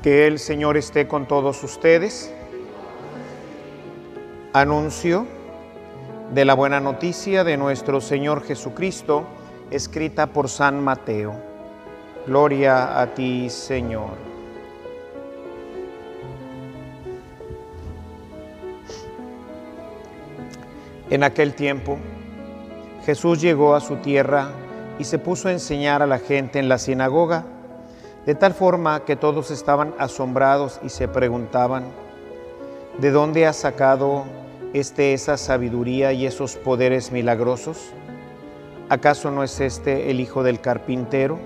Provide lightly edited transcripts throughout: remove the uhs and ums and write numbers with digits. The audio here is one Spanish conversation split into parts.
Que el Señor esté con todos ustedes. Anuncio de la buena noticia de nuestro Señor Jesucristo, escrita por San Mateo. Gloria a ti, Señor. En aquel tiempo, Jesús llegó a su tierra y se puso a enseñar a la gente en la sinagoga, de tal forma que todos estaban asombrados y se preguntaban: ¿de dónde ha sacado esa sabiduría y esos poderes milagrosos? ¿Acaso no es este el hijo del carpintero?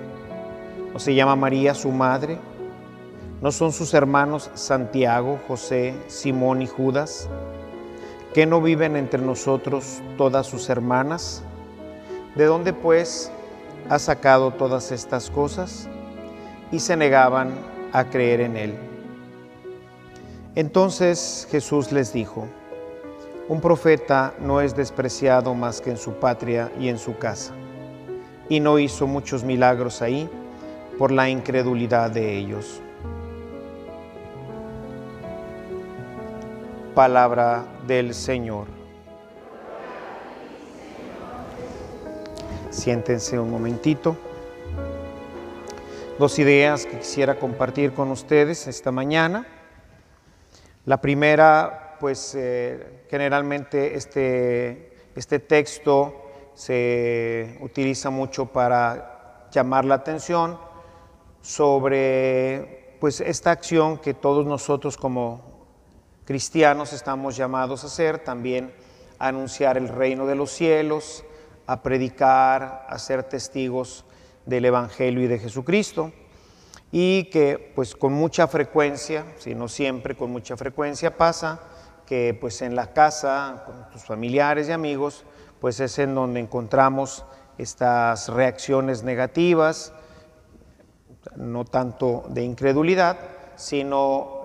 ¿No se llama María su madre? ¿No son sus hermanos Santiago, José, Simón y Judas? ¿Qué no viven entre nosotros todas sus hermanas? ¿De dónde, pues, ha sacado todas estas cosas? Y se negaban a creer en él. Entonces Jesús les dijo: un profeta no es despreciado más que en su patria y en su casa. Y no hizo muchos milagros ahí por la incredulidad de ellos. Palabra del Señor. Siéntense un momentito. Dos ideas que quisiera compartir con ustedes esta mañana. La primera, pues generalmente este texto se utiliza mucho para llamar la atención sobre pues esta acción que todos nosotros como cristianos estamos llamados a hacer, también a anunciar el reino de los cielos, a predicar, a ser testigos del Evangelio y de Jesucristo, y que pues con mucha frecuencia, si no siempre, con mucha frecuencia pasa que pues en la casa, con tus familiares y amigos, pues es en donde encontramos estas reacciones negativas, no tanto de incredulidad, sino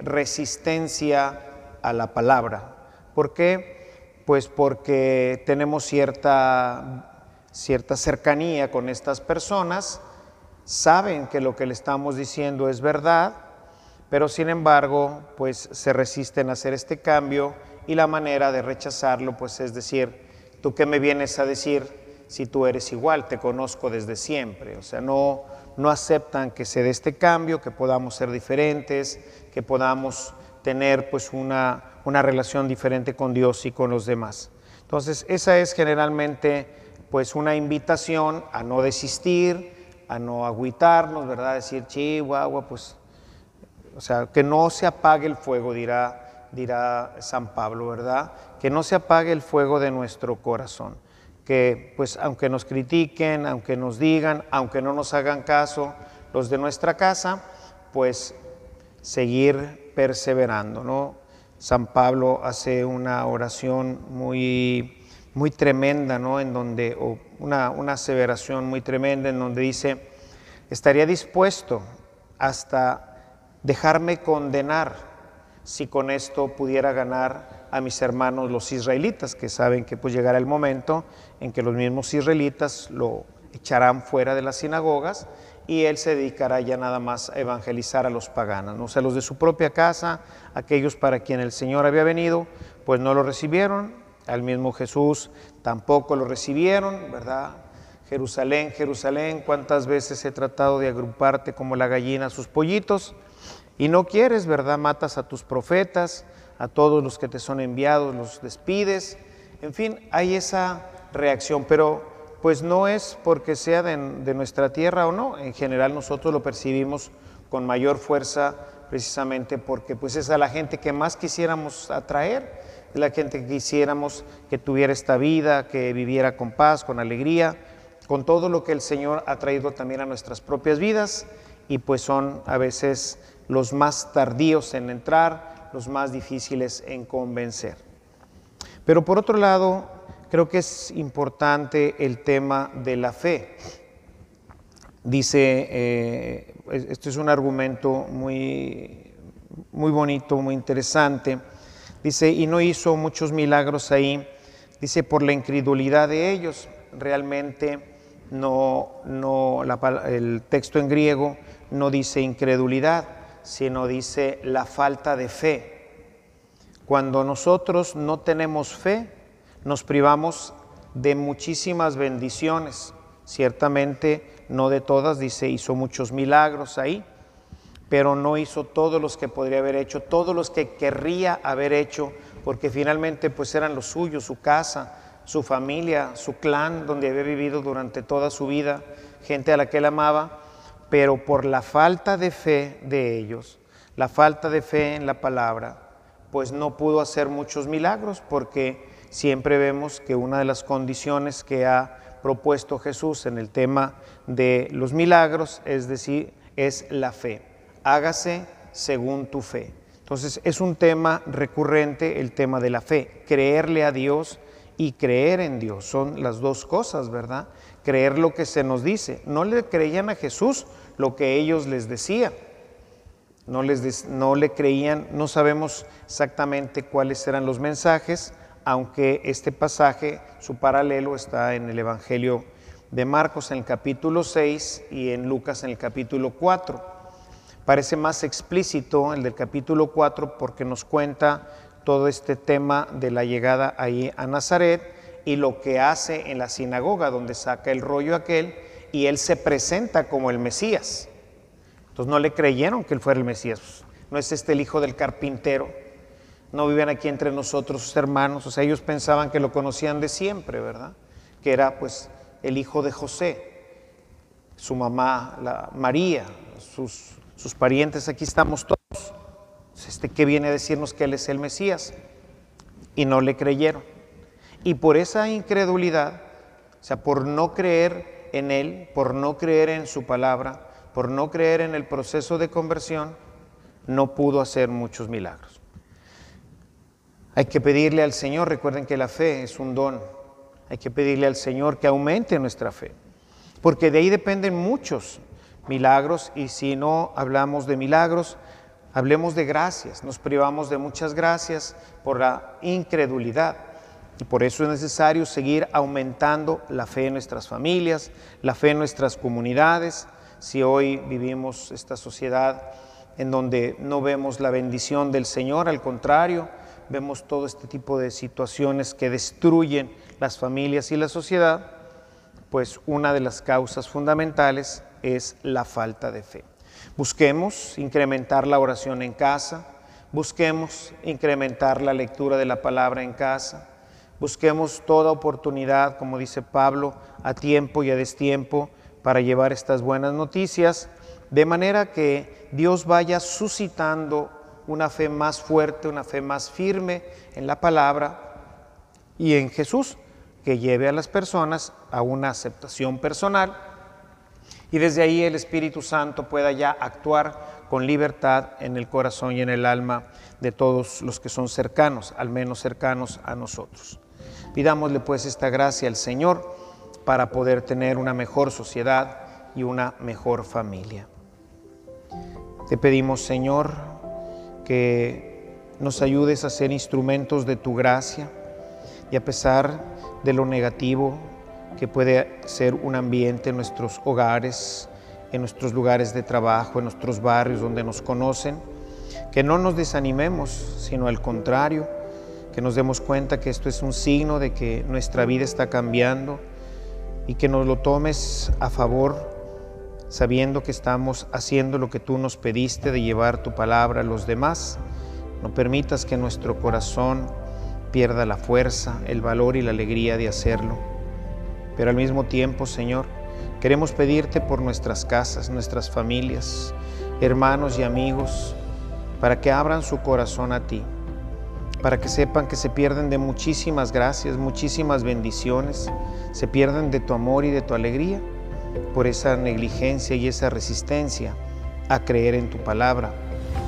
resistencia a la palabra. ¿Por qué? Pues porque tenemos cierta cercanía con estas personas, saben que lo que le estamos diciendo es verdad, pero sin embargo, pues se resisten a hacer este cambio, y la manera de rechazarlo, pues es decir: ¿tú qué me vienes a decir si tú eres igual? Te conozco desde siempre. O sea, no aceptan que se dé este cambio, que podamos ser diferentes, que podamos tener pues una relación diferente con Dios y con los demás. Entonces, esa es generalmente pues una invitación a no desistir, a no agüitarnos, ¿verdad? Decir, chihuahua, pues, o sea, que no se apague el fuego, dirá San Pablo, ¿verdad? Que no se apague el fuego de nuestro corazón. Que pues aunque nos critiquen, aunque nos digan, aunque no nos hagan caso los de nuestra casa, pues seguir perseverando, ¿no? San Pablo hace una oración muy tremenda, ¿no? En donde, o una aseveración muy tremenda, en donde dice: estaría dispuesto hasta dejarme condenar si con esto pudiera ganar a mis hermanos los israelitas, que saben que pues llegará el momento en que los mismos israelitas lo echarán fuera de las sinagogas y él se dedicará ya nada más a evangelizar a los paganos, ¿no? O sea, los de su propia casa, aquellos para quien el Señor había venido, pues no lo recibieron, al mismo Jesús tampoco lo recibieron, ¿verdad? Jerusalén, Jerusalén, ¿cuántas veces he tratado de agruparte como la gallina a sus pollitos? Y no quieres, ¿verdad? Matas a tus profetas, a todos los que te son enviados los despides. En fin, hay esa reacción, pero pues no es porque sea de nuestra tierra o no. En general nosotros lo percibimos con mayor fuerza precisamente porque pues es a la gente que más quisiéramos atraer, es la gente que quisiéramos que tuviera esta vida, que viviera con paz, con alegría, con todo lo que el Señor ha traído también a nuestras propias vidas, y pues son a veces los más tardíos en entrar, los más difíciles en convencer. Pero por otro lado, creo que es importante el tema de la fe. Dice, esto es un argumento muy bonito, muy interesante. Dice, y no hizo muchos milagros ahí, dice, por la incredulidad de ellos. Realmente el texto en griego no dice incredulidad, sino dice la falta de fe. Cuando nosotros no tenemos fe, nos privamos de muchísimas bendiciones. Ciertamente no de todas, dice, hizo muchos milagros ahí, pero no hizo todos los que podría haber hecho, todos los que querría haber hecho, porque finalmente pues eran los suyos, su casa, su familia, su clan, donde había vivido durante toda su vida, gente a la que él amaba, pero por la falta de fe de ellos, la falta de fe en la palabra, pues no pudo hacer muchos milagros, porque siempre vemos que una de las condiciones que ha propuesto Jesús en el tema de los milagros, es decir, es la fe. Hágase según tu fe. Entonces es un tema recurrente el tema de la fe, creerle a Dios y creer en Dios, son las dos cosas, ¿verdad? Creer lo que se nos dice. No le creían a Jesús lo que ellos les decían, no le creían, no sabemos exactamente cuáles eran los mensajes, aunque este pasaje, su paralelo está en el Evangelio de Marcos en el capítulo 6 y en Lucas en el capítulo 4. Parece más explícito el del capítulo 4 porque nos cuenta todo este tema de la llegada ahí a Nazaret y lo que hace en la sinagoga, donde saca el rollo aquel y él se presenta como el Mesías. Entonces no le creyeron que él fuera el Mesías. No es el hijo del carpintero, no viven aquí entre nosotros sus hermanos. O sea, ellos pensaban que lo conocían de siempre, ¿verdad? Que era pues el hijo de José, su mamá, María, sus parientes, aquí estamos todos. ¿Qué viene a decirnos que él es el Mesías? Y no le creyeron. Y por esa incredulidad, o sea, por no creer en él, por no creer en su palabra, por no creer en el proceso de conversión, no pudo hacer muchos milagros. Hay que pedirle al Señor, recuerden que la fe es un don, hay que pedirle al Señor que aumente nuestra fe, porque de ahí dependen muchos milagros, y si no hablamos de milagros, hablemos de gracias. Nos privamos de muchas gracias por la incredulidad, y por eso es necesario seguir aumentando la fe en nuestras familias, la fe en nuestras comunidades. Si hoy vivimos esta sociedad en donde no vemos la bendición del Señor, al contrario, vemos todo este tipo de situaciones que destruyen las familias y la sociedad, pues una de las causas fundamentales es la falta de fe. Busquemos incrementar la oración en casa, busquemos incrementar la lectura de la palabra en casa, busquemos toda oportunidad, como dice Pablo, a tiempo y a destiempo para llevar estas buenas noticias, de manera que Dios vaya suscitando una fe más fuerte, una fe más firme en la palabra y en Jesús, que lleve a las personas a una aceptación personal, y desde ahí el Espíritu Santo pueda ya actuar con libertad en el corazón y en el alma de todos los que son cercanos, al menos cercanos a nosotros. Pidámosle pues esta gracia al Señor para poder tener una mejor sociedad y una mejor familia. Te pedimos, Señor, que nos ayudes a ser instrumentos de tu gracia, y a pesar de lo negativo que puede ser un ambiente en nuestros hogares, en nuestros lugares de trabajo, en nuestros barrios donde nos conocen, que no nos desanimemos, sino al contrario, que nos demos cuenta que esto es un signo de que nuestra vida está cambiando, y que nos lo tomes a favor, sabiendo que estamos haciendo lo que tú nos pediste de llevar tu palabra a los demás. No permitas que nuestro corazón pierda la fuerza, el valor y la alegría de hacerlo. Pero al mismo tiempo, Señor, queremos pedirte por nuestras casas, nuestras familias, hermanos y amigos, para que abran su corazón a ti, para que sepan que se pierden de muchísimas gracias, muchísimas bendiciones, se pierden de tu amor y de tu alegría por esa negligencia y esa resistencia a creer en tu palabra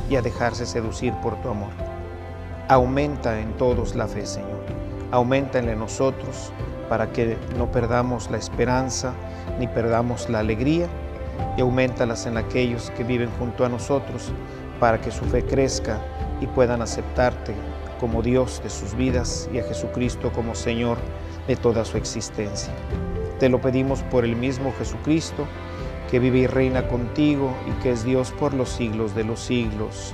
y a dejarse seducir por tu amor. Aumenta en todos la fe, Señor. Aumenta en nosotros para que no perdamos la esperanza ni perdamos la alegría, y aumentalas en aquellos que viven junto a nosotros para que su fe crezca y puedan aceptarte como Dios de sus vidas y a Jesucristo como Señor de toda su existencia. Te lo pedimos por el mismo Jesucristo, que vive y reina contigo y que es Dios por los siglos de los siglos.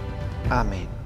Amén.